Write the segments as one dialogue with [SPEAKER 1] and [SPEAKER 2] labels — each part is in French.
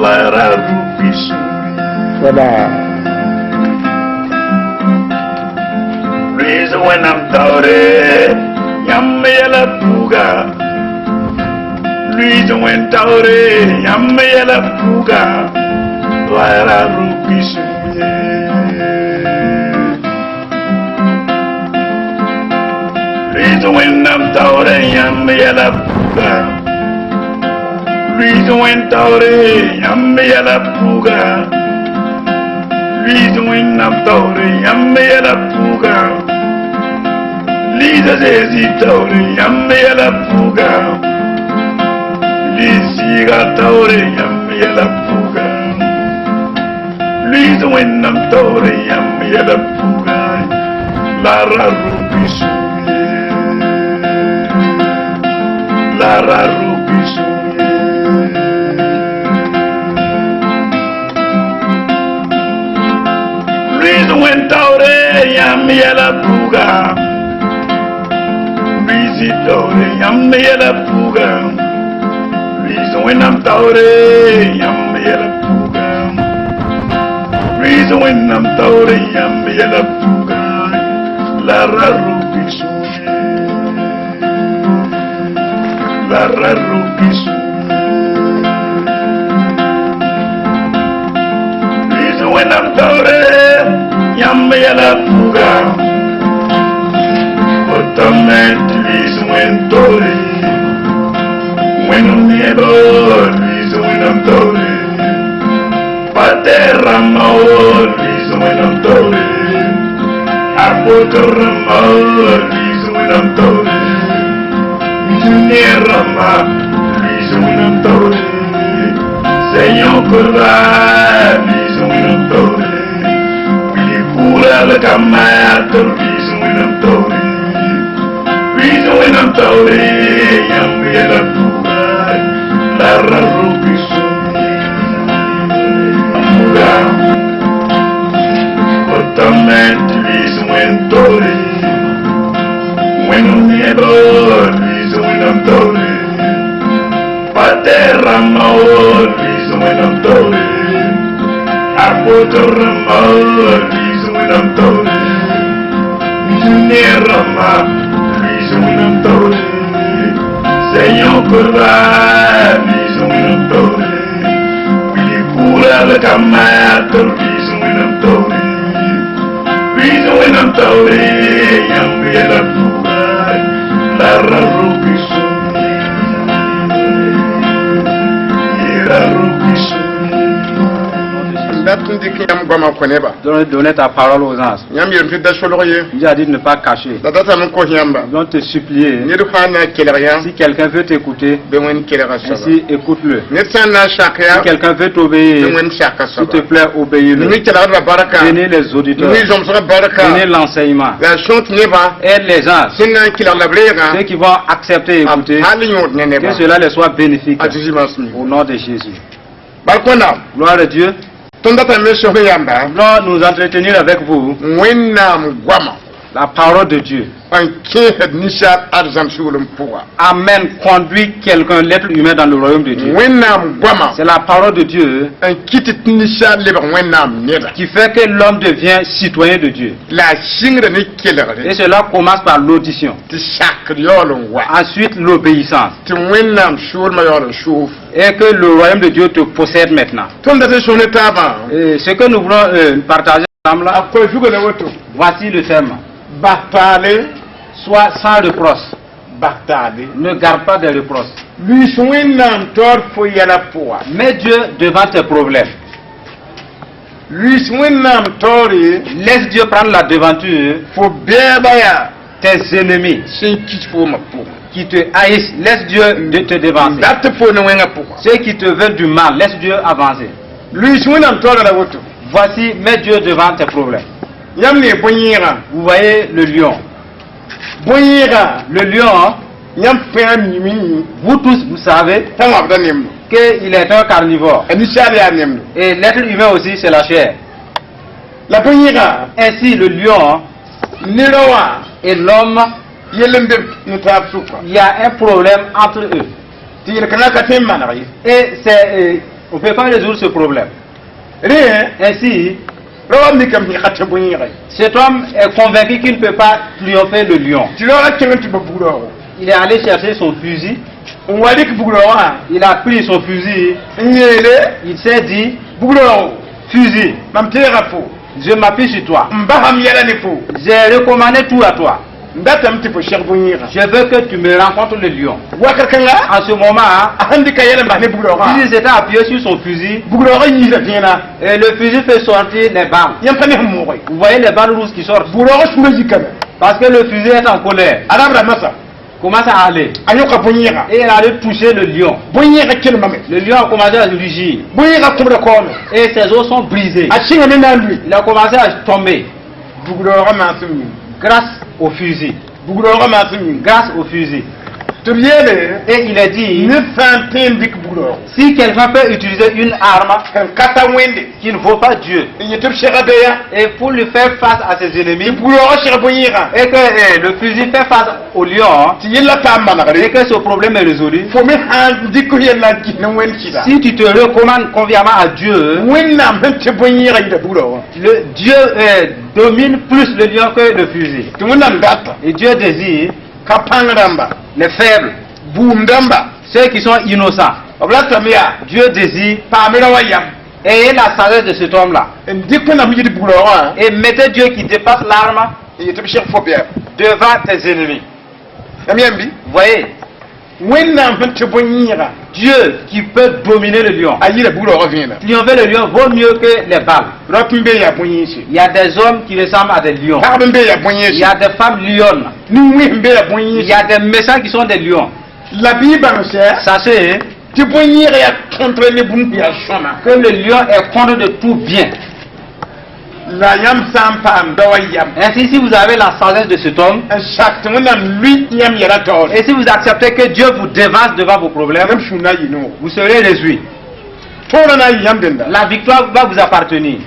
[SPEAKER 1] Lara Rupisu.
[SPEAKER 2] Voilà.
[SPEAKER 1] Reason when I'm taure, Yamela Puga. Reason when taure, Yamela Puga. Lara Rupisu. Reason when I'm taure, Yamela Puga. Reason when taure, Yamela Puga. Reason when I'm taure, Yamela Puga. Lisa Zezi taure, Yamela Puga. Lisa taure, Yamela Puga. Lisa when I'm taure, Yamela Puga. Lara Rupisu. Lara Rupisu. Reason when taure, Yamela Puga. Reason taure, Yamela Puga. Reason when I'm taure, Yamela Puga. Reason when I'm taure, Yamela Puga. Lara Rupisu. Lara Rupisu. Reason when I'm taure, Yamela Puga. Reason when taure. When I'm never, reason when I'm taure. Paterra more, reason when I'm taure. Apoterra reason when I'm taure. Nierama, reason when I'm taure. Senhor Corva, reason when I'm taure. Pura la camata, reason when I'm taure. Reason when I'm taure, Yamela Puga. Lara Rupisu. Puga. Otamente, reason when taure. When I'm never, reason when I'm taure. Paterra more, reason when I'm taure. Apoterra more, reason when I'm taure. Nierama, reason when I'm taure. Senhor Corva, reason when I'm taure. Willy Pura la camata, reason when I'm taure. Reason when I'm taure, Yamela Puga. Lara Rupisu. Lara Rupisu.
[SPEAKER 3] Donner ta parole aux anges. Il a dit de ne pas cacher. Ils vont te supplier. Si quelqu'un veut t'écouter, ainsi écoute-le. Si quelqu'un veut t'obéir, s'il te plaît, obéis-le. Bénis les auditeurs. Bénis l'enseignement. Aide les anges. Ceux qui vont accepter et écouter, que cela les soit bénéfique. Au nom de Jésus. Gloire à Dieu. Nous nous entretenir avec vous la parole de Dieu. Amen. Conduit quelqu'un, l'être humain, dans le royaume de Dieu. C'est la parole de Dieu qui fait que l'homme devient citoyen de Dieu. Et cela commence par l'audition. Ensuite, l'obéissance. Et que le royaume de Dieu te possède maintenant. Et ce que nous voulons partager ensemble là, voici le thème. Sois sans reproche. Ne garde pas de reproches. Mets Dieu devant tes problèmes. Laisse Dieu prendre la devanture. Tes ennemis qui te haïssent, laisse Dieu te devancer. Ceux qui te veulent du mal, laisse Dieu avancer. Voici, mets Dieu devant tes problèmes. Vous voyez le lion. Le lion, vous tous, vous savez qu'il est un carnivore. Et l'être humain aussi, c'est la chair. Ainsi, le lion et l'homme, il y a un problème entre eux. Et c'est On ne peut pas résoudre ce problème. Ainsi, cet homme est convaincu qu'il ne peut pas triompher le lion. Il est allé chercher son fusil. Il a pris son fusil. Il s'est dit, fusil, je m'appuie sur toi. J'ai recommandé tout à toi. Je veux que tu me rencontres le lion. En ce moment, il s'était appuyé sur son fusil et le fusil fait sortir les balles. Vous voyez les balles rouges qui sortent parce que le fusil est en colère. Commence à aller et il allait toucher le lion. Le lion a commencé à rugir et ses os sont brisés. Il a commencé à tomber grâce au fusil. Grâce au fusil. Et il a dit, si quelqu'un peut utiliser une arme qui ne vaut pas Dieu et pour lui faire face à ses ennemis et que le fusil fait face au lion et que ce problème est résolu, si tu te recommandes confiamment à Dieu, Dieu domine plus le lion que le fusil. Et Dieu désire les faibles, ceux qui sont innocents. Dieu désire ayez la sagesse de cet homme-là. Et mettez Dieu qui dépasse l'arme devant tes ennemis. Vous voyez, Dieu qui peut dominer le lion. Triompher le lion vaut mieux que les balles. Il y a des hommes qui ressemblent à des lions. Il y a des femmes lionnes. Il y a des méchants qui sont des lions. Sachez que le lion est contre de tout bien. Ainsi, si vous avez la sagesse de cet homme, et si vous acceptez que Dieu vous devance devant vos problèmes, vous serez réjouis. La victoire va vous appartenir.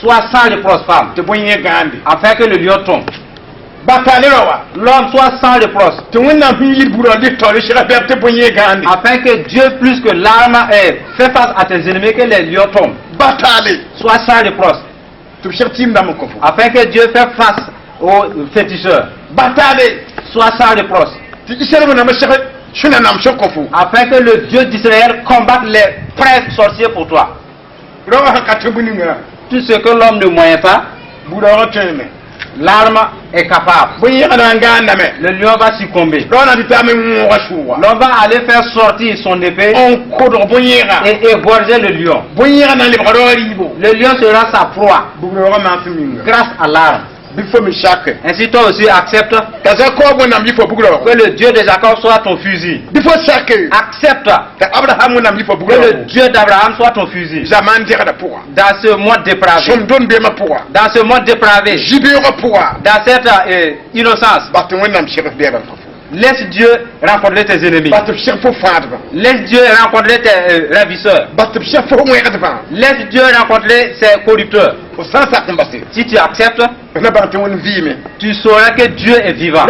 [SPEAKER 3] Sois sans reproche, femme, afin que le lion tombe. L'homme soit sans reproche, afin que Dieu, plus que l'arme, fait face à tes ennemis, que les lions tombent. Sois sans reproche, afin que Dieu fait face aux féticheurs. Sois sans reproche, afin que le Dieu d'Israël combatte les prêtres sorciers pour toi. Tout ce que l'homme ne moyen pas, l'arme est capable. Le lion va succomber. L'homme va aller faire sortir son épée et égorger le lion. Le lion sera sa proie grâce à l'arme. Ainsi toi aussi accepte que le Dieu de Jacob soit ton fusil. Accepte que le Dieu d'Abraham soit ton fusil. Dans ce monde dépravé, dans ce monde dépravé, dans cette innocence, laisse Dieu rencontrer tes ennemis. Laisse Dieu rencontrer tes ravisseurs. Laisse Dieu rencontrer ses corrupteurs. Si tu acceptes, tu sauras que Dieu est vivant.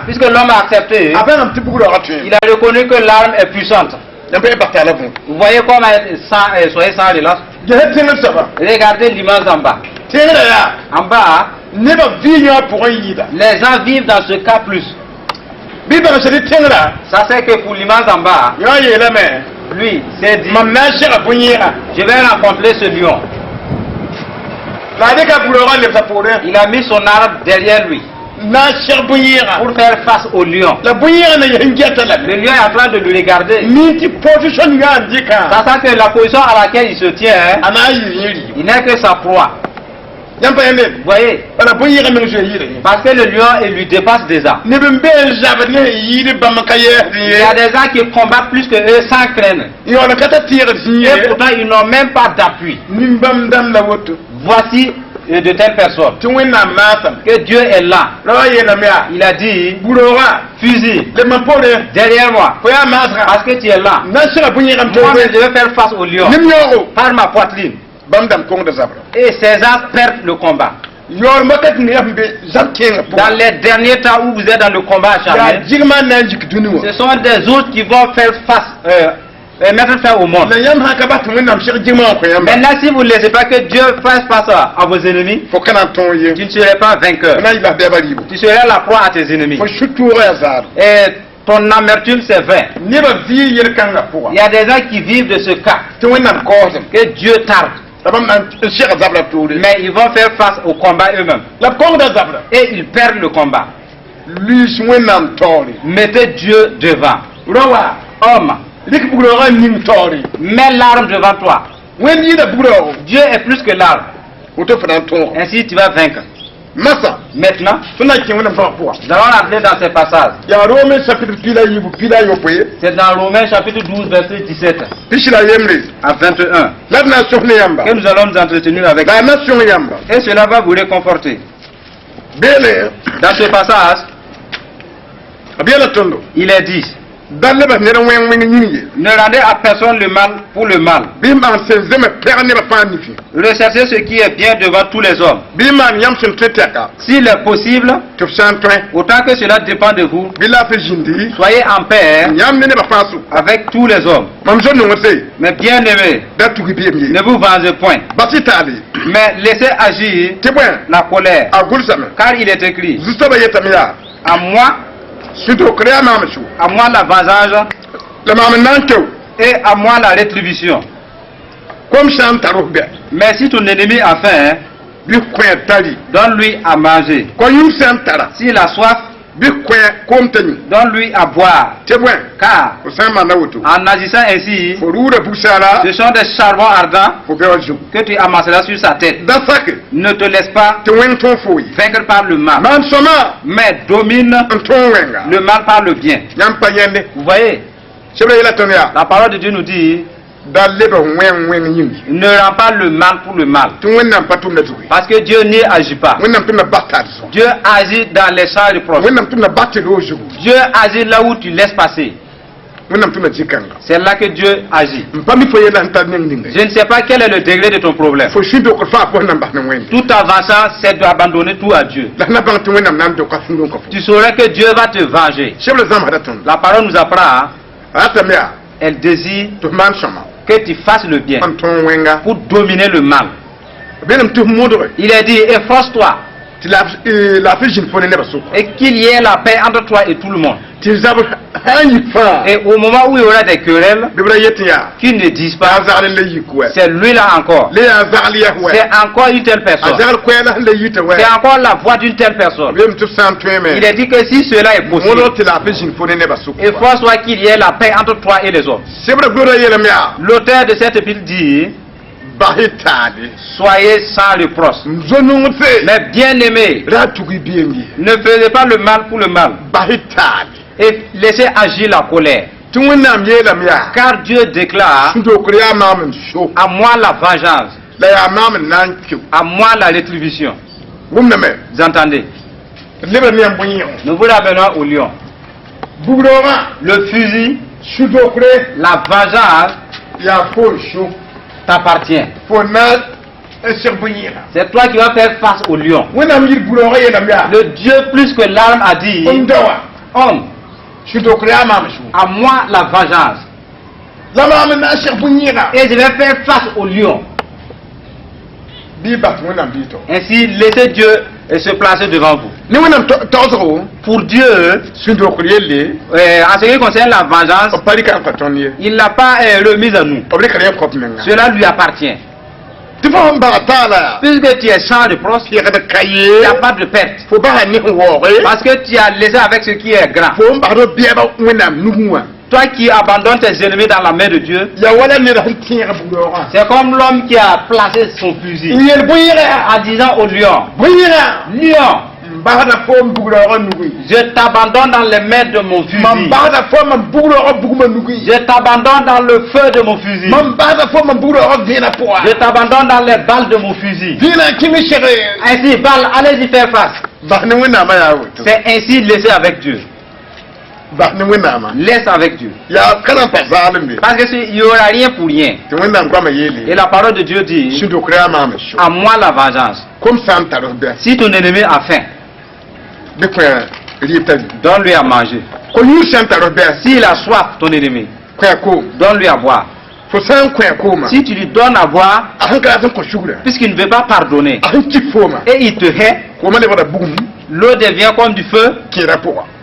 [SPEAKER 3] Puisque l'homme a accepté, il a reconnu que l'arme est puissante. Vous voyez comment soyez sans relâche. Regardez l'image en bas. En bas, les gens vivent dans ce cas plus. Ça c'est que pour l'image en bas, lui s'est dit, je vais rencontrer ce lion. Il a mis son arme derrière lui pour faire face au lion. Le lion est en train de lui regarder. Sachant que la position à laquelle il se tient, il n'est que sa proie. Vous voyez, parce que le lion lui dépasse déjà. Il y a des gens qui combattent plus que eux sans craindre. Et pourtant ils n'ont même pas d'appui. Voici de telles personnes. Que Dieu est là. Il a dit, fusil derrière moi. Parce que tu es là. Moi je vais faire face au lion par ma poitrine. Et César perd le combat. Dans les derniers temps où vous êtes dans le combat acharné, ce sont des autres qui vont faire face
[SPEAKER 2] et mettre fin au monde. Maintenant, si vous ne laissez pas que Dieu fasse face à vos ennemis, tu ne serais pas vainqueur. Tu serais la proie à tes ennemis. Et ton amertume, c'est vain. Il y a des gens qui vivent de ce cas, que Dieu tarde. Mais ils vont faire face au combat eux-mêmes. Et ils perdent le combat. Mettez Dieu devant. Homme, mets l'arme devant toi. Dieu est plus que l'arme. Ainsi tu vas vaincre. Maintenant, nous allons entrer dans ces passages. C'est dans Romains chapitre 12, verset 17 à 21 que nous allons nous entretenir avec. Et cela va vous réconforter. Dans ce passage, il est dit: ne rendez à personne le mal pour le mal. Recherchez ce qui est bien devant tous les hommes. S'il est possible, autant que cela dépend de vous, soyez en paix avec tous les hommes. Mais bien aimés, ne vous vengez point, mais laissez agir la colère, car il est écrit: à moi la vengeance et à moi la rétribution. Mais si ton ennemi a faim, donne-lui à manger. S'il a soif, donne-lui à boire. Car en agissant ainsi, ce sont des charbons ardents que tu amasseras sur sa tête. Ne te laisse pas vaincre par le mal, mais domine le mal par le bien. Vous voyez, la parole de Dieu nous dit: ne rends pas le mal pour le mal. Parce que Dieu n'y agit pas. Dieu agit dans les champs de proche. Dieu agit là où tu laisses passer. C'est là que Dieu agit. Je ne sais pas quel est le degré de ton problème. Tout avançant, c'est d'abandonner tout à Dieu. Tu sauras que Dieu va te venger. La parole nous apprend, elle désire que tu fasses le bien pour dominer le mal. Il est dit: efforce-toi et qu'il y ait la paix entre toi et tout le monde. Et au moment où il y aura des querelles, qu'ils ne disent pas: c'est lui là encore, c'est encore une telle personne, c'est encore la voix d'une telle personne. Il est dit que si cela est possible, efforce-toi qu'il y ait la paix entre toi et les hommes. L'auteur de cette épître dit: soyez sans reproche, mais bien aimés, ne faisez pas le mal pour le mal, et laissez agir la colère. Car Dieu déclare: à moi la vengeance, à moi la rétribution. Vous entendez? Nous vous ramenons au lion. Le fusil, la vengeance t'appartient. C'est toi qui vas faire face au lion. Le Dieu plus que l'arme a dit: homme, à moi la vengeance, et je vais faire face au lion. Ainsi, laissez Dieu se placer devant vous. Pour Dieu, en ce qui concerne la vengeance, il n'a pas remise à nous. Cela lui appartient. Puisque tu es sans reproche, il n'y a pas de perte. Parce que tu as laissé avec ce qui est grand. Toi qui abandonnes tes ennemis dans la main de Dieu, c'est comme l'homme qui a placé son fusil en disant au lion: lion, je t'abandonne dans les mains de mon fusil. Je t'abandonne dans le feu de mon fusil. Je t'abandonne dans les balles de mon fusil. Ainsi, balle, allez-y faire face. C'est ainsi laisser avec Dieu. Laisse avec Dieu. Parce que il n'y aura rien pour rien. Et la parole de Dieu dit: à moi la vengeance. Si ton ennemi a faim, donne-lui à manger. S'il a soif, ton ennemi, donne-lui à boire. Si tu lui donnes à boire, puisqu'il ne veut pas pardonner, et il te hait, l'eau devient comme du feu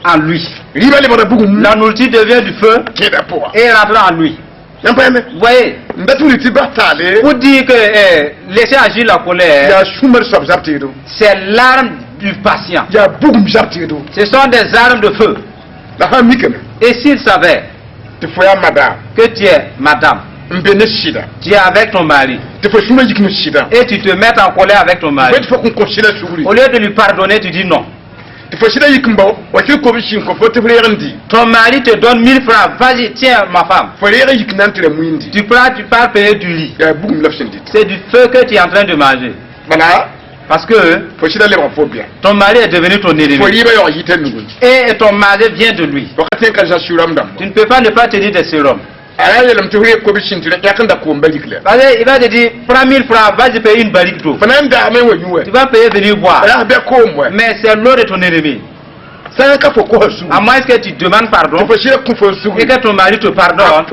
[SPEAKER 2] en lui. La nourriture devient du feu et rentre en lui. Vous voyez, pour dire que laisser agir la colère, c'est l'arme du patient. Ce sont des armes de feu. Et s'il savait que tu es madame, tu es avec ton mari, et tu te mets en colère avec ton mari, au lieu de lui pardonner, tu dis non. Ton mari te donne 1000 francs, vas-y, tiens ma femme. Tu pars payer du lit. C'est du feu que tu es en train de manger. Parce que ton mari est devenu ton ennemi. Et ton mari vient de lui. Tu ne peux pas ne pas te dire des sérums. Il va te dire, prends 1000 francs, vas-y payer une barrique d'eau. Tu vas payer venir boire. Mais c'est l'eau de ton ennemi. À moins que tu demandes pardon et que ton mari te pardonne,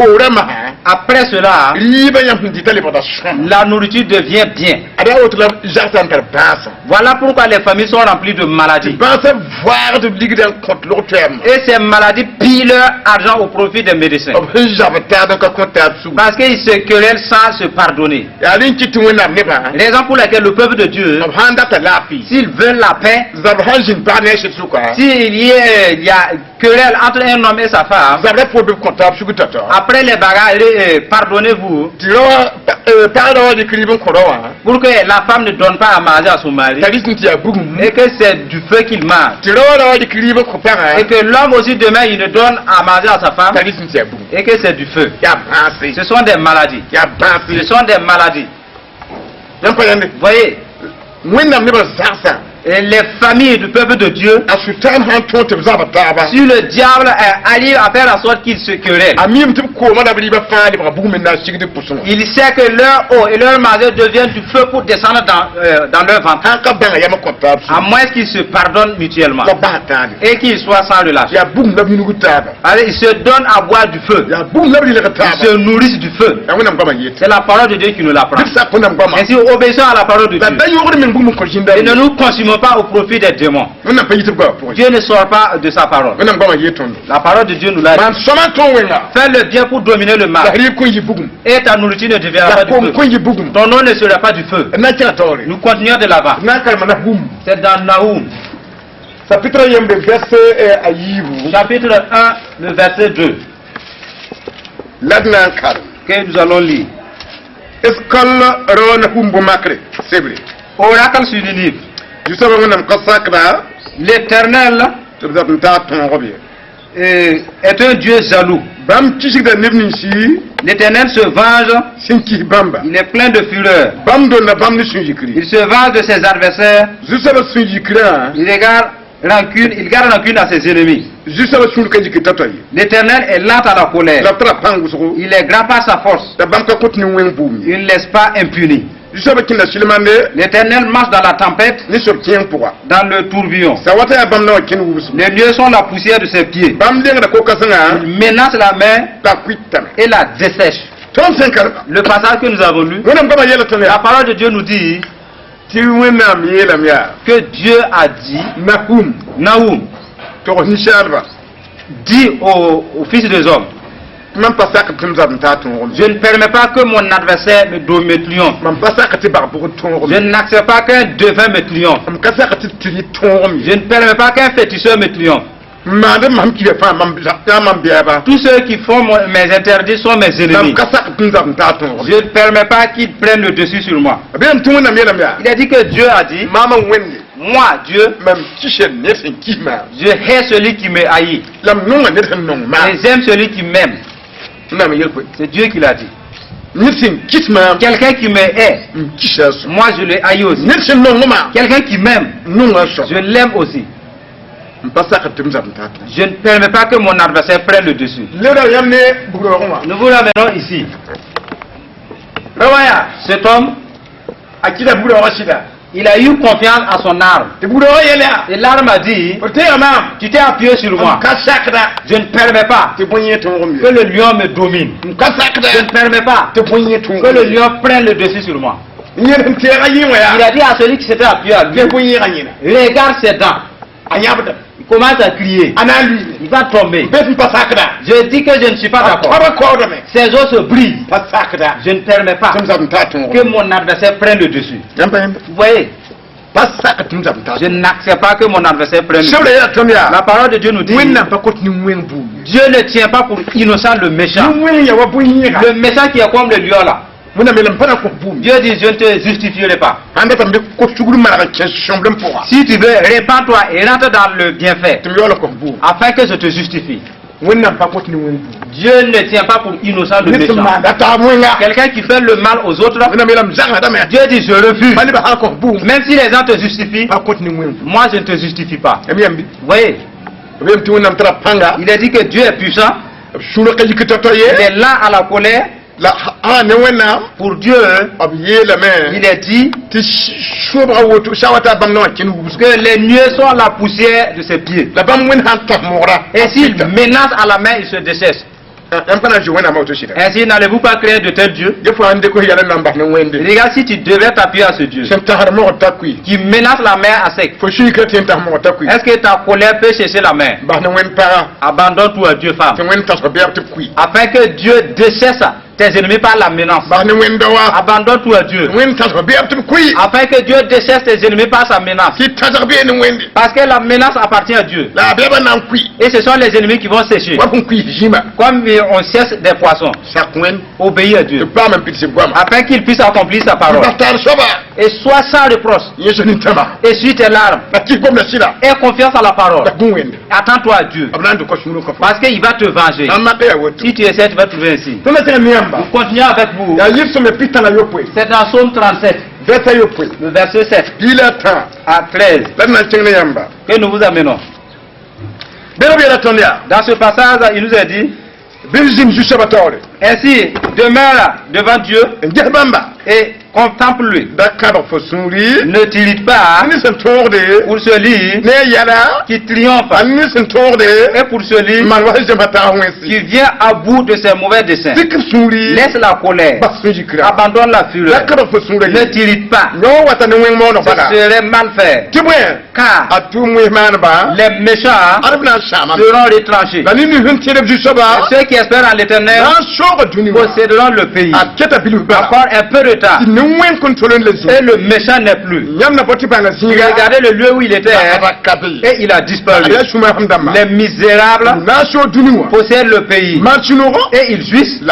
[SPEAKER 2] après cela, la nourriture devient bien. Voilà pourquoi les familles sont remplies de maladies. Et ces maladies pillent leur argent au profit des médecins. Parce qu'ils se querellent sans se pardonner. Raison pour laquelle le peuple de Dieu, s'ils veulent la paix, s'il y a querelle entre un homme et sa femme, après les bagarres, pardonnez-vous, pour que la femme ne donne pas à manger à son mari, et que c'est du feu qu'il mange, et que l'homme aussi demain il ne donne à manger à sa femme, et que c'est du feu. Ce sont des maladies. Ce sont des maladies. Vous voyez, et les familles du peuple de Dieu, si le diable arrive à faire en sorte qu'ils se querellent, il sait que leur eau et leur manger deviennent du feu pour descendre dans leur ventre, à moins qu'ils se pardonnent mutuellement et qu'ils soient sans relâche. Ils se donnent à boire du feu, ils se nourrissent du feu. C'est la parole de Dieu qui nous l'apprend. Ainsi, obéissons à la parole de Dieu et ne nous consumons pas au profit des démons. Dieu ne sort pas de sa parole. La parole de Dieu nous l'a dit. Fais le bien pour dominer le mal, et ta nourriture ne deviendra pas du feu. Ton nom ne sera pas du feu. Nous continuons de l'avant. C'est dans Nahum, chapitre 1, le verset 2, que nous allons lire. Oracle sur le livre. L'Éternel est un Dieu jaloux. L'Éternel se venge. Il est plein de fureur. Il se venge de ses adversaires. Il garde rancune à ses ennemis. L'Éternel est lent à la colère. Il est grand par sa force. Il ne laisse pas impuni. L'Éternel marche dans la tempête, dans le tourbillon. Les lieux sont la poussière de ses pieds. Il menace la mer et la dessèche. Le passage que nous avons lu, la parole de Dieu nous dit que Dieu a dit, Nahum, dit aux fils des hommes, je ne permets pas que mon adversaire me triomphe. Je n'accepte pas qu'un devin me triomphe. Je ne permets pas qu'un féticheur me triomphe. Tous ceux qui font mes interdits sont mes ennemis. Je ne permets pas qu'ils prennent le dessus sur moi. Il a dit que Dieu a dit, moi, Dieu, je hais celui qui me haït et j'aime celui qui m'aime. C'est Dieu qui l'a dit. Quelqu'un qui me hait, moi je le haïs aussi. Quelqu'un qui m'aime, je l'aime aussi. Je ne permets pas que mon adversaire prenne le dessus. Nous vous l'amenons ici. Cet homme, Il a eu confiance à son arme. Et l'arme a dit, tu t'es appuyé sur moi. Je ne permets pas que le lion me domine. Je ne permets pas que le lion prenne le dessus sur moi. Il a dit à celui qui s'était appuyé à lui, regarde ses dents. Il commence à crier. Il va tomber. Je dis que je ne suis pas d'accord. Ses os se brisent. Je ne permets pas que mon adversaire prenne le dessus. Vous voyez? Je n'accepte pas que mon adversaire prenne le dessus. La parole de Dieu nous dit, Dieu ne tient pas pour innocent le méchant. Le méchant qui est comme le lion là. Dieu dit, je ne te justifierai pas. Si tu veux, répands-toi et rentre dans le bienfait, afin que je te justifie. Dieu ne tient pas pour innocent le méchant. Quelqu'un qui fait le mal aux autres, Dieu dit, je refuse. Même si les gens te justifient, moi je ne te justifie pas. Vous voyez? Il a dit que Dieu est puissant. Il est là à la colère. Pour Dieu, il est dit que les nuées sont la poussière de ses pieds. Et s'il menace à la main, il se dessèche. Ainsi, n'allez-vous pas créer de tels dieux? Regarde, si tu devais t'appuyer à ce Dieu qui menace la mer à sec, est-ce que ta colère peut cesser la mer? Abandonne tout à Dieu, femme, afin que Dieu dessèche tes ennemis par la menace. Abandonne tout à Dieu, afin que Dieu dessèche tes ennemis par sa menace. Parce que la menace appartient à Dieu. Et ce sont les ennemis qui vont sécher. Comme on cesse des poissons. Obéis à Dieu, afin qu'il puisse accomplir sa parole. Et sois sans reproche. Essuie tes larmes. Aie confiance à la parole. Attends-toi à Dieu, parce qu'il va te venger. Si tu essaies, tu vas trouver ici. Nous continuons avec vous. C'est dans Psaume 37, le verset 7 à 13 que nous vous amenons. Dans ce passage, il nous est dit, ainsi demeure devant Dieu et contemple-lui. Ne t'irrite pas pour celui qui triomphe et pour celui qui vient à bout de ses mauvais desseins. Laisse la colère, abandonne la fureur, ne t'irrite pas, ce serait mal fait, car les méchants seront retranchés. Ceux qui espèrent en l'Éternel posséderont le pays. Encore un peu de temps et le méchant n'est plus. Regardez le lieu où il était et il a disparu. Les misérables possèdent le pays et ils jouissent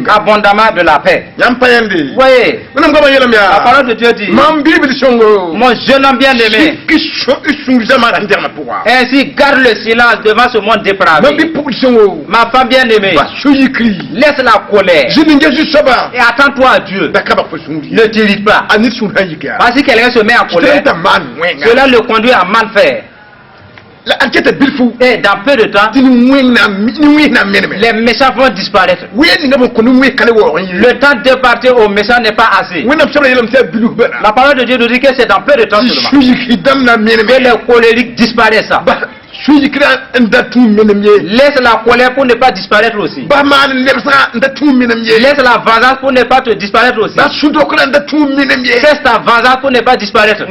[SPEAKER 2] abondamment de la paix. Vous voyez, la parole de Dieu dit, mon jeune homme bien aimé, ainsi garde le silence devant ce monde dépravé. Ma femme bien aimée, laisse la colère et attends-toi à Dieu. Ne t'irrite pas. Parce que quelqu'un se met en colère, cela le conduit à mal faire. Et dans peu de temps, les méchants vont disparaître. Le temps de partir aux méchants n'est pas assez. La parole de Dieu nous dit que c'est dans peu de temps seulement que les colériques disparaissent. Laisse la colère pour ne pas disparaître aussi. Laisse la vengeance pour ne pas te disparaître aussi. Cesse ta vengeance pour ne pas disparaître.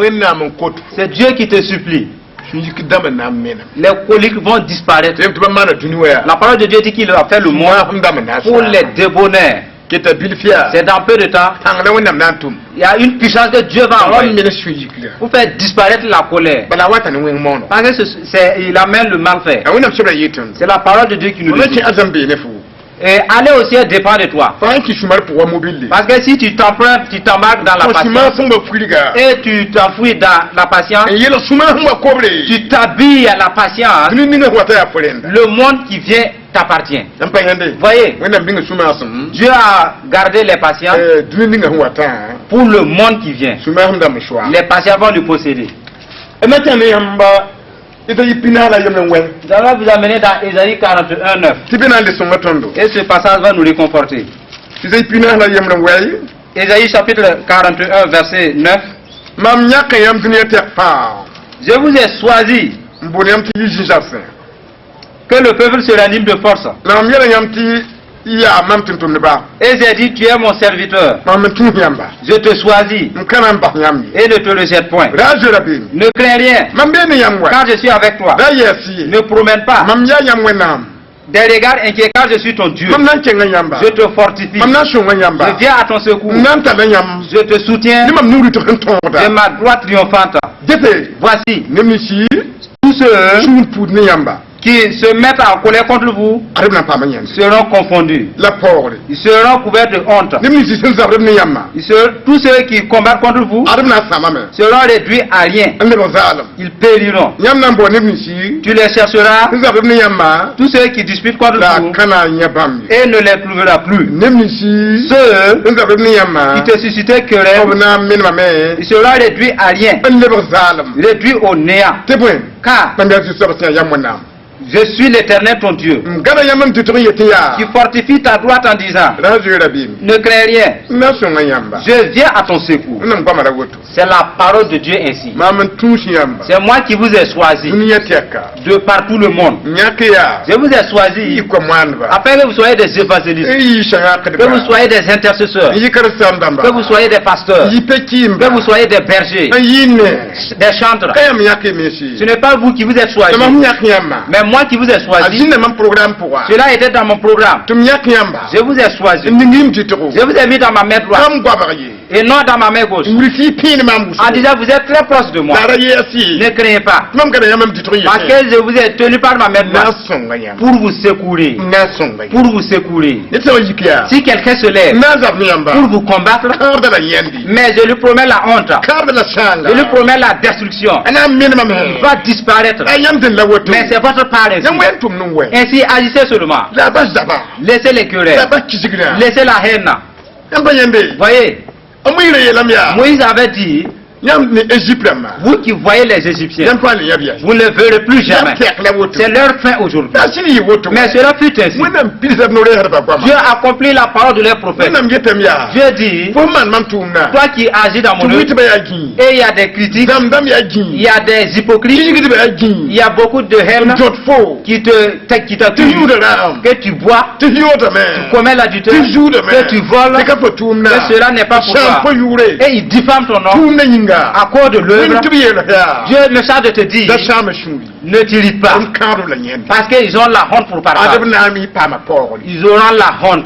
[SPEAKER 2] C'est Dieu qui te supplie. Les coliques vont disparaître. La parole de Dieu dit qu'il a fait le monde pour les débonnaires. C'est dans peu de temps. Il y a une puissance que Dieu va envoyer pour faire disparaître la colère. Parce que il amène le mal fait. C'est la parole de Dieu qui nous dit. Et aller au ciel dépend de toi. Parce que si tu t'empruntes, tu t'embarques dans la patience et tu t'enfuis dans la patience, tu t'habilles à la patience, le monde qui vient t'appartient. Voyez, Dieu a gardé les patients pour le monde qui vient. Les patients vont le posséder. Nous allons vous amener dans Ésaïe 41, 9. Et ce passage va nous réconforter. Ésaïe chapitre 41, verset 9. Je vous ai choisi que le peuple se ranime de force. Et j'ai dit, tu es mon serviteur. Je te choisis et ne te rejette point. Ne crains rien. Quand je suis avec toi, ne promène pas des regards inquiets, car je suis ton Dieu. Je te fortifie. Je viens à ton secours. Je te soutiens de ma droite triomphante. Voici tous ceux qui se mettent en colère contre vous seront confondus. Ils seront couverts de honte. Tous ceux qui combattent contre vous seront réduits à rien. Ils périront. Tu les chercheras, tous ceux qui disputent contre vous, et ne les trouveras plus. Ceux qui te suscitaient querelle, ils seront réduits à rien, réduits au néant. Car je suis l'Éternel ton Dieu, qui fortifie ta droite en disant, ne crains rien, je viens à ton secours. C'est la parole de Dieu ainsi. C'est moi qui vous ai choisi de partout le monde. Je vous ai choisi afin que vous soyez des évangélistes, que vous soyez des intercesseurs, que vous soyez des pasteurs, que vous soyez des bergers, des chantres. Ce n'est pas vous qui vous êtes choisi, mais moi qui vous ai choisi. Cela était dans mon programme. Je vous ai choisi. Je vous ai mis dans ma main droite et non dans ma main gauche, en disant vous êtes très proche de moi. Ne craignez pas, parce que je vous ai tenu par ma main droite pour vous secourir. Pour vous secourir. Si quelqu'un se lève pour vous combattre, mais je lui promets la honte, je lui promets la destruction, il va disparaître. Mais c'est votre part ainsi. Ainsi agissez seulement. Laissez les querelles, laissez la haine. Voyez, Moïse avait dit, vous qui voyez les Égyptiens, vous ne les verrez plus jamais. C'est leur fin aujourd'hui. Mais cela fut ainsi. Dieu a accompli la parole de leurs prophètes. Dieu dit, toi qui agis dans mon œuvre, et il y a des critiques, il y a des hypocrites, il y a beaucoup de haine qui t'accusent, que tu bois, tu commets l'adultère, que tu voles, que cela n'est pas pour toi. Et ils diffament ton nom à cause de l'œuvre. Dieu me charge de te dire, ne t'irrite pas, parce qu'ils ont la honte pour parler. Ils auront la honte.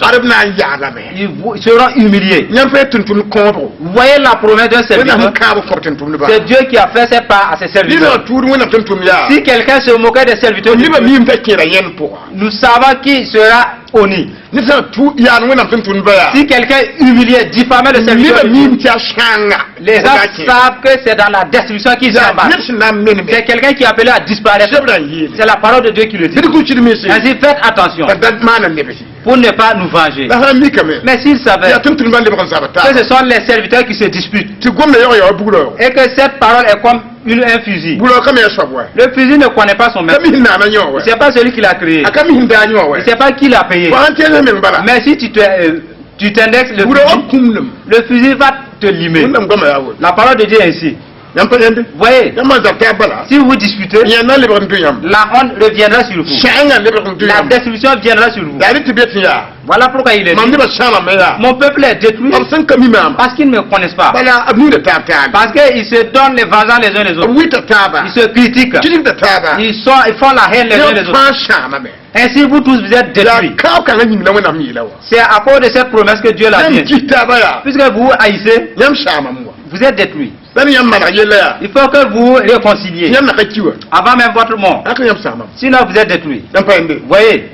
[SPEAKER 2] Ils seront humiliés. Vous voyez la promesse d'un serviteur. C'est Dieu qui a fait ses pas à ses serviteurs. Si quelqu'un se moquait des serviteurs, nous savons qui sera honni. Si quelqu'un humiliait, diffamait le serviteur, les gens savent que c'est dans la destruction qu'ils s'embarquent. C'est quelqu'un qui est appelé à disparaître. C'est la parole de Dieu qui le dit. Ainsi, faites attention pour ne pas nous venger. Mais s'ils savaient que ce sont les serviteurs qui se disputent et que cette parole est comme un fusil, le fusil ne connaît pas son maître. C'est pas celui qui l'a créé, c'est pas qui l'a payé. Mais si tu t'indexes le fusil va te limer. La parole de Dieu est ainsi. Voyez, si vous disputez, la honte reviendra sur vous, la destruction viendra sur vous. Voilà pourquoi il est dit, mon peuple est détruit parce qu'ils ne me connaissent pas, parce qu'ils se donnent les vengeances les uns les autres, ils se critiquent, ils font la haine les uns les autres. Ainsi vous tous vous êtes détruits. C'est à cause de cette promesse que Dieu l'a dit. Puisque vous haïssez, vous êtes détruits. Il faut que vous réconciliez avant même votre mort. Sinon vous êtes détruits. Voyez,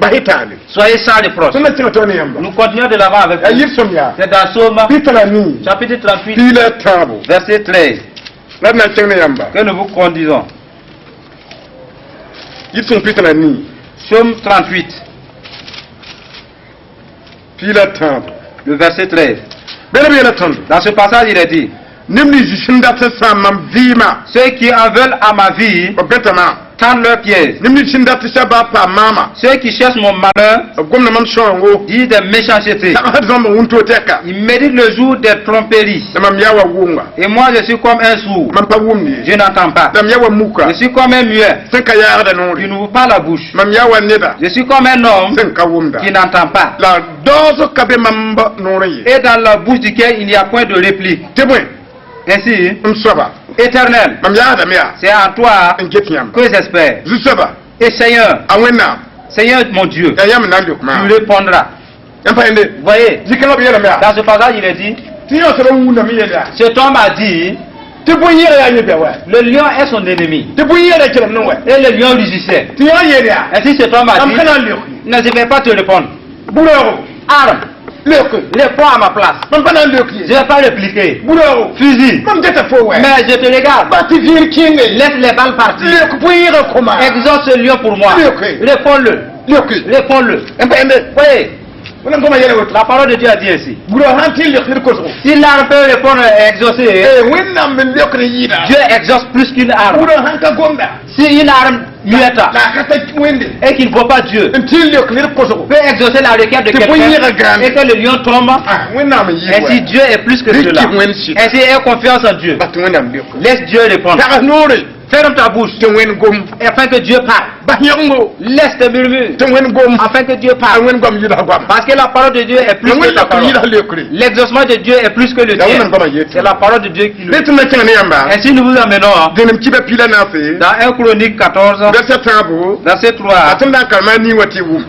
[SPEAKER 2] soyez sans reproche. Nous continuons de l'avant avec vous. C'est dans Psaume chapitre 38 verset 13 que nous vous conduisons. Psaume 38 le verset 13. Dans ce passage il est dit, ceux qui en veulent à ma vie tendent leur piège. Ceux qui cherchent mon malheur disent des méchancetés. Ils méditent le jour des tromperies. Et moi je suis comme un sourd. Je n'entends pas. Je suis comme un muet qui n'ouvre pas la bouche. Je suis comme un homme qui n'entend pas. Et dans la bouche duquel il n'y a point de réplique. Ainsi, éternel, c'est en toi que j'espère. Et Seigneur, Seigneur mon Dieu, tu répondras. Vous voyez, dans ce passage il est dit, cet homme a dit, le lion est son ennemi. Et le lion rugissait. Ainsi cet homme a dit, non, je ne vais pas te répondre. Arme. Réponds à ma place. Je ne vais pas répliquer. Fusil. Mais je te regarde. Laisse les balles partir. Exauce ce lion pour moi. Réponds-le. Réponds-le. Voyez. La parole de Dieu a dit ainsi. Si l'arme peut répondre et exaucer, Dieu exauce plus qu'une arme. Si une arme muette et qu'il ne voit pas Dieu, peut exaucer la requête de quelqu'un et que le lion tombe, ainsi Dieu est plus que cela. Ainsi aie confiance en Dieu. Laisse Dieu répondre. Ferme ta bouche afin que Dieu parle. Laisse tes murmures afin que Dieu parle. Parce que la parole de Dieu est plus que ta parole. L'exaucement de Dieu est plus que le tien. C'est la parole de Dieu qui le dit. Ainsi nous vous amenons dans 1 Chronique 14, verset 3.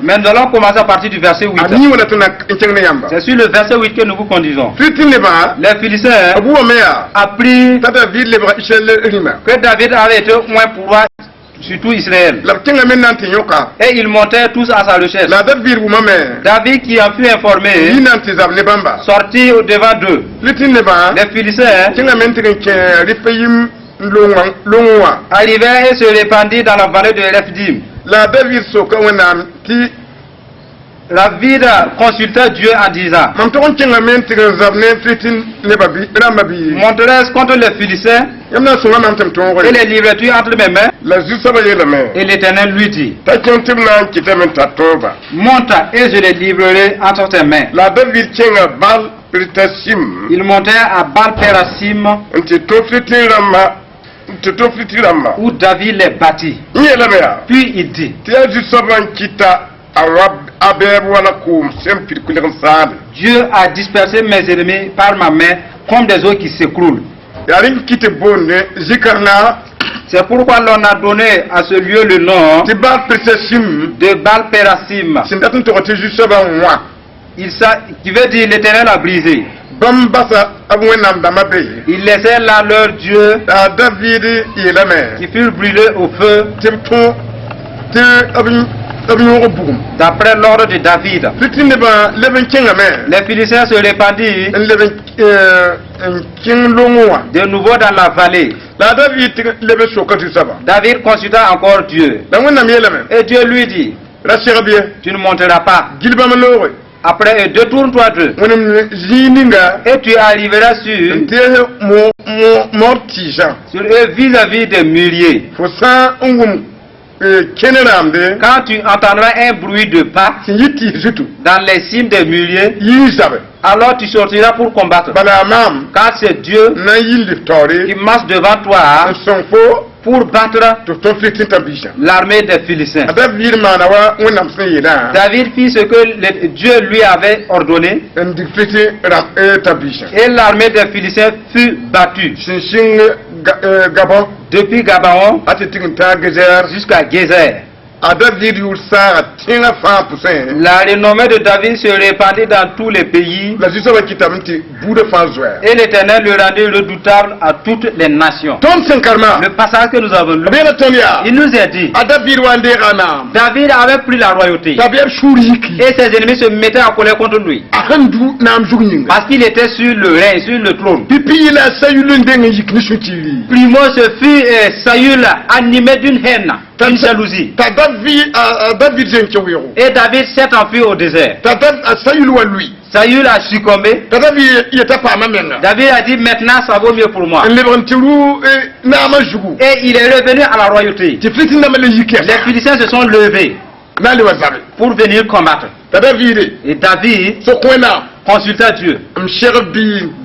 [SPEAKER 2] Mais nous allons commencer à partir du verset 8. C'est sur le verset 8 que nous vous conduisons. Les Philistins apprirent que David avait été moins pour roi sur tout Israël. Et ils montèrent tous à sa recherche. David qui en fut informé sortit au devant d'eux. Les Philistins arrivèrent et se répandirent dans la vallée de Rephidim. David consulta Dieu en disant, monterai-je contre les Philistins et les livrerai-tu entre mes mains? Et l'Éternel lui dit, monte et je les livrerai entre tes mains. Ils montèrent à Baal-Pérasim où David les battit. Puis il dit, Dieu a dispersé mes ennemis par ma main comme des eaux qui s'écroulent. C'est pourquoi l'on a donné à ce lieu le nom de Baal-Pérasim. Qui veut dire l'Éternel a brisé. Ils laissèrent là leur Dieu qui furent brûlés au feu d'après l'ordre de David. Les Philistins se répandirent de nouveau dans la vallée. David consulta encore Dieu. Et Dieu lui dit, tu ne monteras pas. Après, détourne-toi d'eux. Et tu arriveras sur eux vis-à-vis des mûriers. Quand tu entendras un bruit de pas dans les cimes des muriers, alors tu sortiras pour combattre. Car c'est Dieu qui marche devant toi pour battre l'armée des Philistins. David fit ce que Dieu lui avait ordonné et l'armée des Philistins fut battue depuis Gabaon jusqu'à Gézer. La renommée de David se répandit dans tous les pays et l'Éternel le rendit redoutable à toutes les nations. Le passage que nous avons lu, il nous a dit, David avait pris la royauté et ses ennemis se mettaient en colère contre lui parce qu'il était sur le règne, sur le trône. Primo, ce fut Saül animé d'une haine, d'une jalousie. Et David s'est enfui au désert. Saül a succombé. David a dit maintenant ça vaut mieux pour moi. Et il est revenu à la royauté. Les Philistins se sont levés pour venir combattre. Et David consulta Dieu.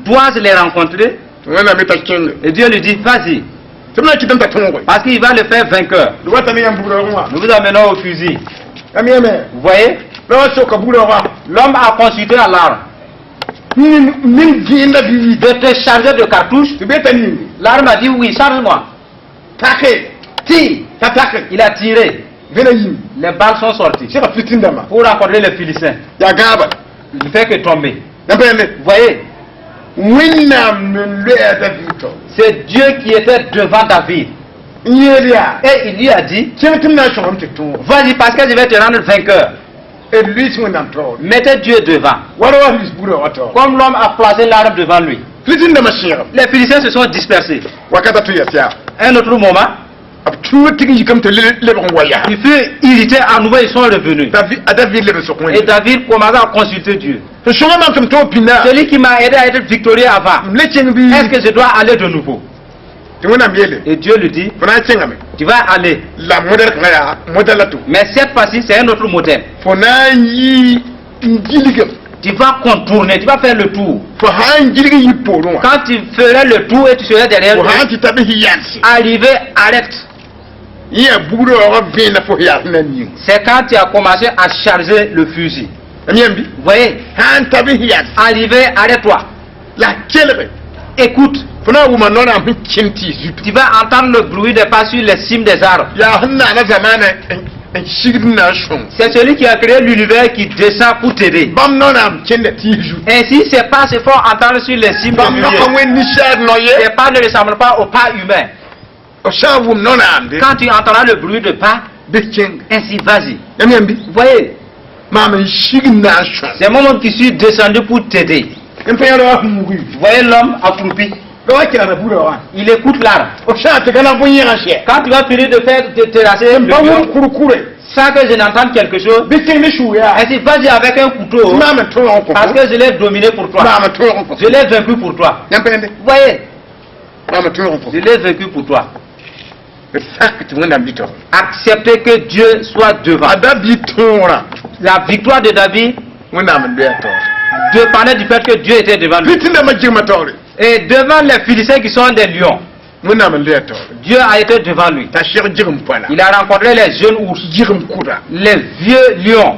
[SPEAKER 2] Dois-je les rencontrer? Et Dieu lui dit vas-y. Parce qu'il va le faire vainqueur. Nous vous amenons au fusil. Vous voyez? L'homme a consulté à l'arme. De te charger de cartouches. L'arme a dit oui, charge-moi. Il a tiré. Les balles sont sorties pour rencontrer les Philistins. Il ne fait que tomber. Vous voyez? C'est Dieu qui était devant David. Et il lui a dit vas-y parce que je vais te rendre vainqueur. Mettez Dieu devant. Comme l'homme a placé l'arme devant lui. Les Philistins se sont dispersés. Un autre moment, il fut irrité à nouveau, ils sont revenus. Et David commença à consulter Dieu. Celui qui m'a aidé à être victorieux avant, est-ce que je dois aller de nouveau? Et Dieu lui dit tu vas aller. Mais cette fois-ci c'est un autre modèle. Tu vas contourner, tu vas faire le tour. Quand tu ferais le tour et tu serais derrière lui, arriver, arrête. C'est quand tu as commencé à charger le fusil. Vous voyez? Arriver, arrête-toi. Écoute. Tu vas entendre le bruit des pas sur les cimes des arbres. C'est celui qui a créé l'univers qui descend pour t'aider. Ainsi, ces pas se font entendre sur les cimes des nuées. Ces pas ne ressemblent pas aux pas humains. Quand tu entendras le bruit de pas, ainsi vas-y. Vous voyez? C'est moi qui suis descendu pour t'aider. Vous voyez l'homme accroupi? Il écoute l'arme. Quand tu vas finir de faire de terrasser sans que je n'entende quelque chose, ainsi vas-y avec un couteau, parce que je l'ai dominé pour toi. Je l'ai vaincu pour toi. Vous voyez? Je l'ai vaincu pour toi. Acceptez que Dieu soit devant. La victoire de David dépendait du fait que Dieu était devant lui. Et devant les Philistins qui sont des lions, Dieu a été devant lui. Il a rencontré les jeunes ours, les vieux lions,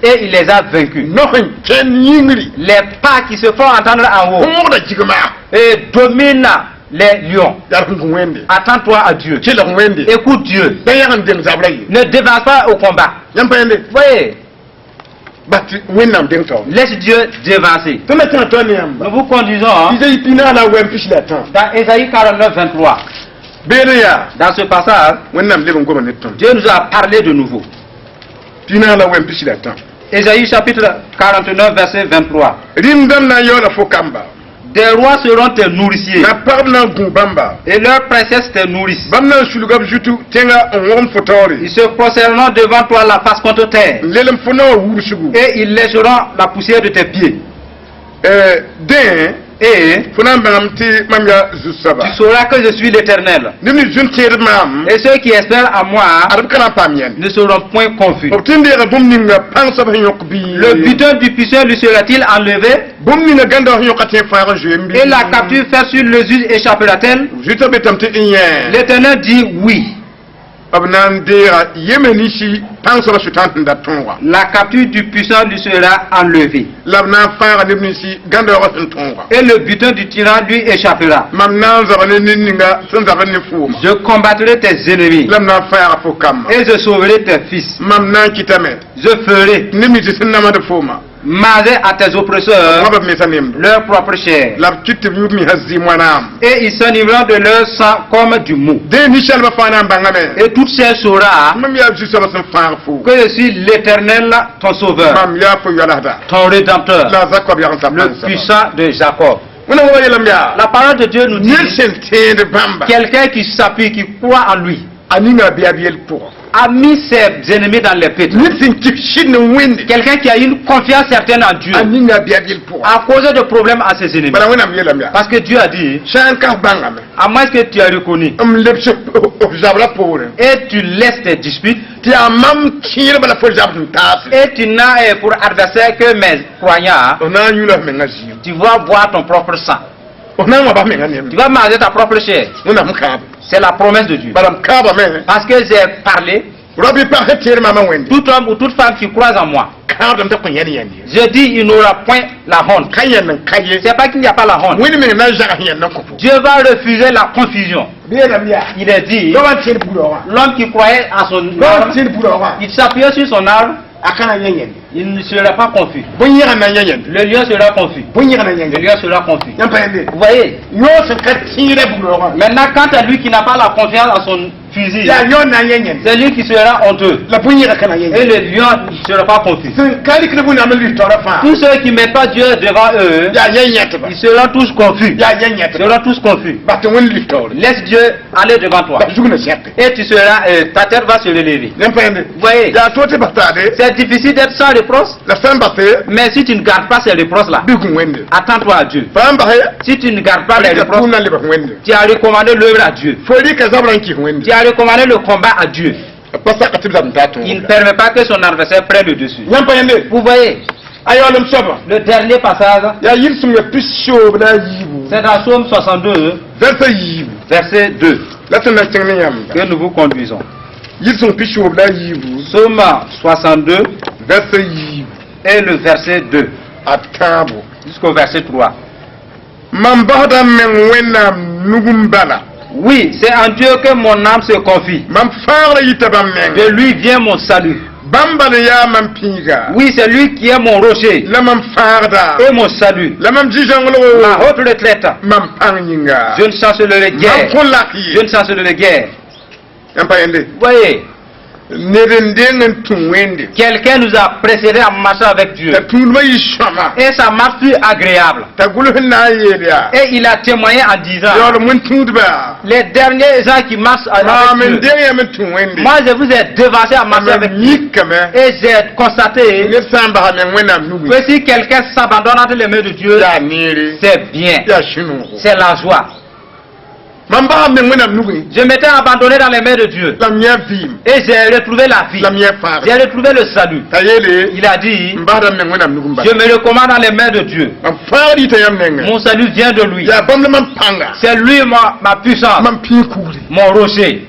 [SPEAKER 2] et il les a vaincus. Les pas qui se font entendre en haut et dominent les lions. Attends-toi à Dieu. Écoute Dieu. Ne dévance pas au combat. Voyez? Laisse Dieu dévancer. Nous vous conduisons dans Ésaïe 49, 23. Dans ce passage, Dieu nous a parlé de nouveau. Ésaïe chapitre 49, verset 23. Des rois seront tes nourriciers et leurs princesses tes nourrices. Ils se prosterneront devant toi la face contre terre et ils lécheront la poussière de tes pieds. Et tu sauras que je suis l'Éternel. Et ceux qui espèrent à moi ne seront point confus. Le butin du puissant lui sera-t-il enlevé? Et la capture faite sur le juge échappera-t-elle? L'Éternel dit oui. La capture du puissant lui sera enlevée. Et le butin du tyran lui échappera. Je combattrai tes ennemis. Et je sauverai tes fils. Je ferai manger à tes oppresseurs leur propre chair. Et ils s'enivreront de leur sang comme du mou. Et toute chair saura que je suis l'Éternel, ton sauveur, ton rédempteur, le puissant de Jacob. La parole de Dieu nous dit quelqu'un qui s'appuie, qui croit en lui, a mis ses ennemis dans les pétrés. Quelqu'un qui a une confiance certaine en Dieu a causé de problèmes à ses ennemis. Parce que Dieu a dit, à moins que tu as reconnu et tu laisses tes disputes et tu n'as pour adversaire que mes croyants, tu vas boire ton propre sang. Tu vas manger ta propre chair. C'est la promesse de Dieu. Parce que j'ai parlé. Tout homme ou toute femme qui croise en moi, je dis il n'aura point la honte. C'est pas qu'il n'y a pas la honte. Dieu va refuser la confusion. Il est dit, l'homme qui croyait à son arme, il s'appuyait sur son arme, il ne sera pas confus. Le lion sera confus. Le lion sera confus. Vous voyez? Maintenant, quant à lui qui n'a pas la confiance en son fusil, c'est lui qui sera honteux. Et le lion ne sera pas confus. Tous ceux qui ne mettent pas Dieu devant eux, ils seront tous confus. Ils seront tous confus. Laisse Dieu aller devant toi. Et tu seras, ta tête va se relever. Vous voyez? C'est difficile d'être sans reproche. Mais si tu ne gardes pas ces reproches-là, attends-toi à Dieu. Si tu ne gardes pas les reproches, tu as recommandé l'œuvre à Dieu. Tu as recommandé le combat à Dieu. Il ne permet pas que son adversaire prenne le dessus. Vous voyez? Le dernier passage, c'est dans Psaume 62, verset 2, que nous vous conduisons. Psaume 62, et le verset 2, jusqu'au verset 3. Oui, c'est en Dieu que mon âme se confie. De lui vient mon salut. Oui, c'est lui qui est mon rocher et mon salut, ma haute retraite. Je ne chancellerai guère. Je ne chancellerai guère. Vous voyez? Quelqu'un nous a précédé à marcher avec Dieu. Et sa marche fut agréable. Et il a témoigné en disant, les derniers gens qui marchent avec Dieu, moi je vous ai devancé à marcher avec Dieu. Et j'ai constaté que si quelqu'un s'abandonne entre les mains de Dieu, c'est bien. C'est la joie. Je m'étais abandonné dans les mains de Dieu. Et j'ai retrouvé la vie. J'ai retrouvé le salut. Il a dit, je me recommande dans les mains de Dieu. Mon salut vient de lui. C'est lui ma puissance, mon rocher.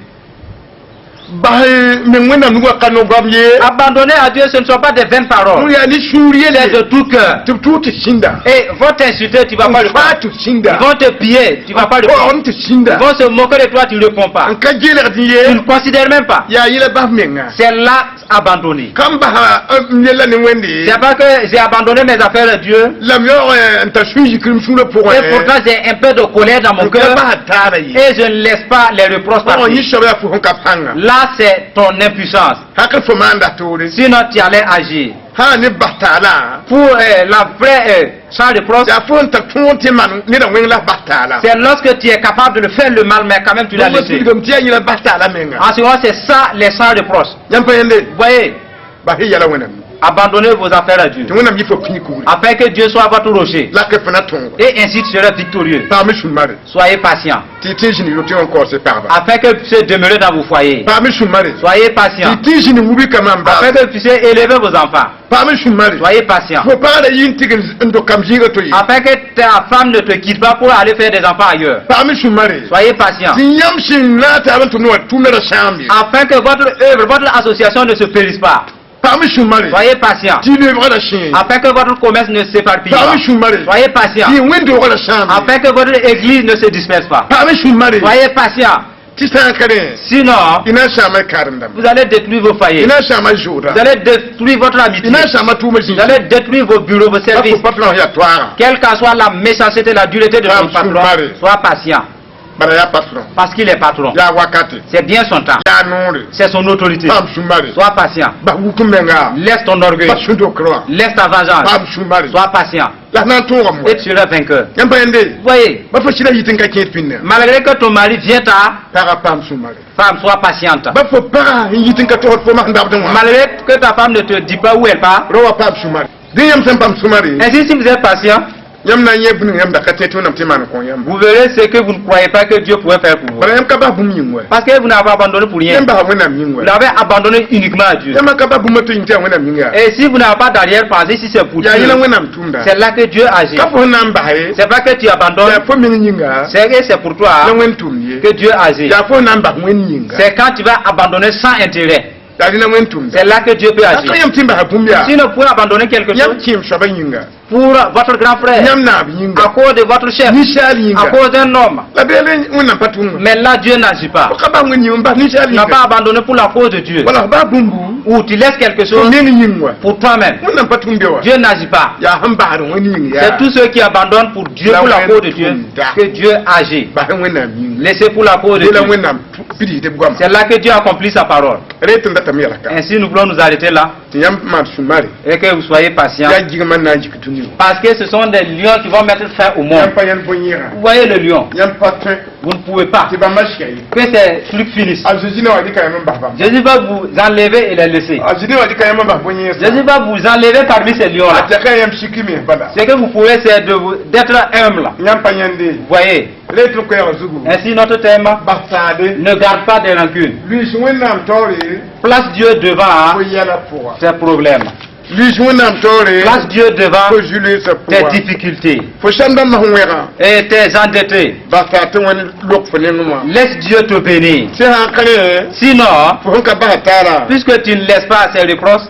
[SPEAKER 2] Abandonner à Dieu, ce ne sont pas des vaines paroles. C'est de tout cœur. Et vont t'insulter, tu ne vas pas le faire. Ils vont te piller, tu ne vas pas le faire. Ils vont se moquer de toi, tu ne réponds pas. Tu ne considères même pas. C'est là abandonné. C'est pas que j'ai abandonné mes affaires à Dieu. Et pourtant j'ai un peu de colère dans mon cœur. Et je ne laisse pas les reproches partir. Là c'est ton impuissance. Sinon tu allais agir. Pour la vraie sans reproche, c'est lorsque tu es capable de faire le mal, mais quand même tu l'as laissé. En ce moment, c'est ça les sans reproche. Vous voyez? Abandonnez vos affaires à Dieu, afin que Dieu soit votre rocher, et ainsi tu seras victorieux. Soyez patient, afin que vous puissiez demeurer dans vos foyers. Soyez patient, afin que vous puissiez élever vos enfants. Soyez patient, afin que ta femme ne te quitte pas pour aller faire des enfants ailleurs. Soyez patient, afin que votre œuvre, votre association ne se périsse pas. Soyez patient, afin que votre commerce ne s'éparpille pas. Soyez patient, afin que votre église ne se disperse pas. Soyez patient. Sinon, vous allez détruire vos foyers. Vous allez détruire votre amitié. Vous allez détruire vos bureaux, vos services. Quelle qu'en soit la méchanceté, la dureté de votre patron, sois patient. Parce qu'il est patron. C'est bien son temps. C'est son autorité. Sois patient. Laisse ton orgueil. Laisse ta vengeance. Sois patient. Et tu seras vainqueur. Voyez, malgré que ton mari vient femme, sois patiente. Malgré que ta femme ne te dit pas où elle part. Ainsi, si vous êtes patient, vous verrez ce que vous ne croyez pas que Dieu pourrait faire pour vous. Parce que vous n'avez pas abandonné pour rien. Vous l'avez abandonné uniquement à Dieu. Et si vous n'avez pas d'arrière-pensée, si c'est pour Dieu, c'est là que Dieu agit. C'est pas que tu abandonnes, c'est pour toi que Dieu agit. C'est quand tu vas abandonner sans intérêt. C'est là que Dieu peut agir. Si vous pouvez abandonner quelque chose pour votre grand frère, à cause de votre chef, à cause d'un homme, mais là Dieu n'agit pas. Tu n'as pas abandonné pour la cause de Dieu. Ou tu laisses quelque chose pour toi-même. Dieu n'agit pas. C'est tous ceux qui abandonnent pour Dieu, pour la cause de Dieu, que Dieu agit. Laissez pour la cause de Dieu. C'est là que Dieu accomplit sa parole. Ainsi nous voulons nous arrêter là. Et que vous soyez patients. Parce que ce sont des lions qui vont mettre fin au monde. Vous voyez le lion. Vous ne pouvez pas. Que ces trucs finissent. Jésus va vous enlever et les laisser. Jésus va vous enlever parmi ces lions-là. Ce que vous pouvez, c'est d'être humble. Vous voyez. Ainsi notre thème, ne garde pas de rancune. Place Dieu devant tes problèmes. Place Dieu devant tes difficultés et tes endettés. Laisse Dieu te bénir. Sinon, puisque tu ne laisses pas ces reproches,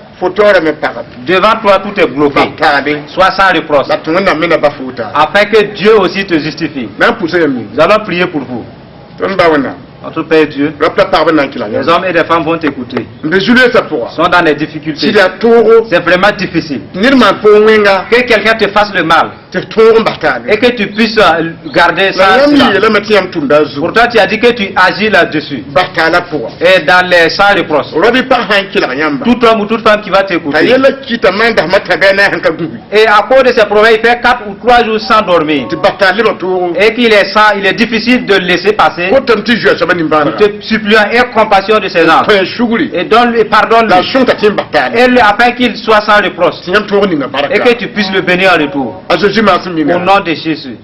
[SPEAKER 2] devant toi tout est bloqué. Sois sans reproche, afin que Dieu aussi te justifie. Nous allons prier pour vous. Notre Père Dieu, les hommes et les femmes vont t'écouter. Sont dans les difficultés. C'est vraiment difficile. Que quelqu'un te fasse le mal et que tu puisses garder ça. Pourtant tu as dit que tu agis là-dessus. Et dans les sans reproches, tout homme ou toute femme qui va t'écouter, et à cause de ces problèmes, il fait 4 ou 3 jours sans dormir, et qu'il est sans, il est difficile de le laisser passer. Nous te supplions, aie compassion de ses âmes et donne-lui, pardonne-lui, afin qu'il soit sans reproche et que tu puisses le bénir en retour. Au nom de Jésus.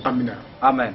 [SPEAKER 2] Amen.